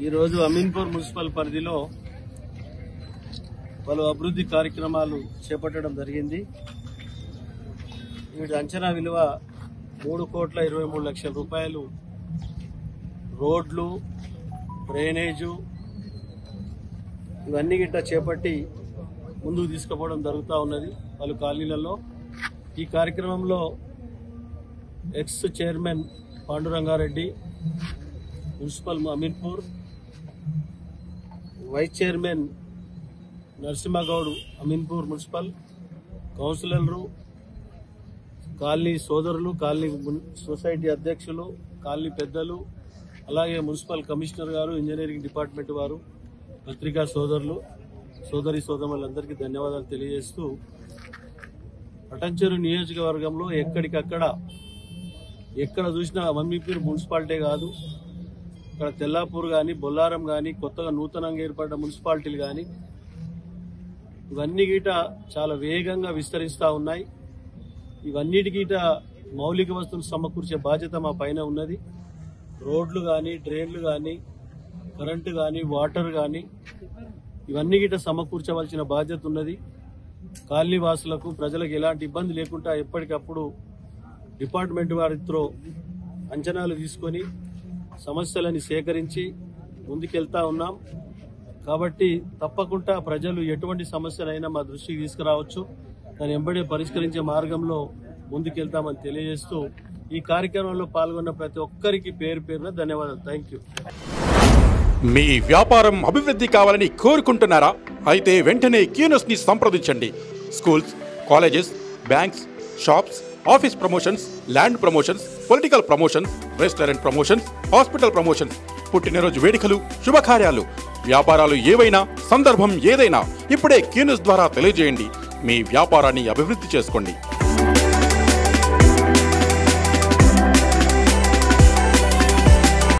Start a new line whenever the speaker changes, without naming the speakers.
ఈరోజు అమీన్పూర్ మున్సిపల్ పరిధిలో పలు అభివృద్ధి కార్యక్రమాలు చేపట్టడం జరిగింది. వీటి అంచనా విలువ 3,23,00,000 రూపాయలు. రోడ్లు, డ్రైనేజు ఇవన్నీ గిట్ట చేపట్టి ముందుకు తీసుకుపోవడం జరుగుతూ ఉన్నది పలు కాలనీలలో. ఈ కార్యక్రమంలో ex chairman Panduranga Reddy municipal Ameenpur, vice chairman Narasimha Goud Ameenpur municipal, కౌన్సిలర్లు, కాలనీ సోదరులు, కాలనీ సొసైటీ అధ్యక్షులు, కాలనీ పెద్దలు, అలాగే మున్సిపల్ కమిషనర్ గారు, ఇంజనీరింగ్ డిపార్ట్మెంట్ వారు, పత్రికా సోదరులు, సోదరి సోదరులందరికీ ధన్యవాదాలు తెలియజేస్తూ, పటంచెరు నియోజకవర్గంలో ఎక్కడికక్కడ ఎక్కడ చూసినా అమీన్పూర్ మున్సిపాలిటీ కాదు, ఇక్కడ తెల్లాపూర్ కానీ, బొల్లారం కానీ, కొత్తగా నూతనంగా ఏర్పడ్డ మున్సిపాలిటీలు కానీ ఇవన్నీ గీట చాలా వేగంగా విస్తరిస్తూ ఉన్నాయి. ఇవన్నిటికీట మౌలిక వస్తువులు సమకూర్చే బాధ్యత మా పైన ఉన్నది. రోడ్లు కానీ, డ్రైన్లు కానీ, కరెంటు కానీ, వాటర్ కానీ ఇవన్నీ గిట్ట సమకూర్చవలసిన బాధ్యత ఉన్నది. కాలనీ వాసులకు, ప్రజలకు ఎలాంటి ఇబ్బంది లేకుండా ఎప్పటికప్పుడు డిపార్ట్మెంట్ వారితో అంచనాలు తీసుకొని సమస్యలని సేకరించి ముందుకెళ్తా ఉన్నాం. కాబట్టి తప్పకుండా ప్రజలు ఎటువంటి సమస్యలైనా మా దృష్టికి తీసుకురావచ్చు, దాన్ని వెంబడే పరిష్కరించే మార్గంలో ముందుకెళ్తామని తెలియజేస్తూ ఈ కార్యక్రమంలో పాల్గొన్న ప్రతి ఒక్కరికి పేరు పేరున ధన్యవాదాలు. Thank you.
మీ వ్యాపారం అభివృద్ధి కావాలని కోరుకుంటున్నారా? అయితే వెంటనే క్యూనస్ ని సంప్రదించండి. Schools, colleges, banks, shops, office promotions, land promotions, political promotions, restaurant promotions, hospital promotions, పుట్టినరోజు వేడుకలు, శుభకార్యాలు, వ్యాపారాలు ఏవైనా, సందర్భం ఏదైనా ఇప్పుడే క్యూనస్ ద్వారా తెలియజేయండి. మీ వ్యాపారాన్ని అభివృద్ధి చేసుకోండి.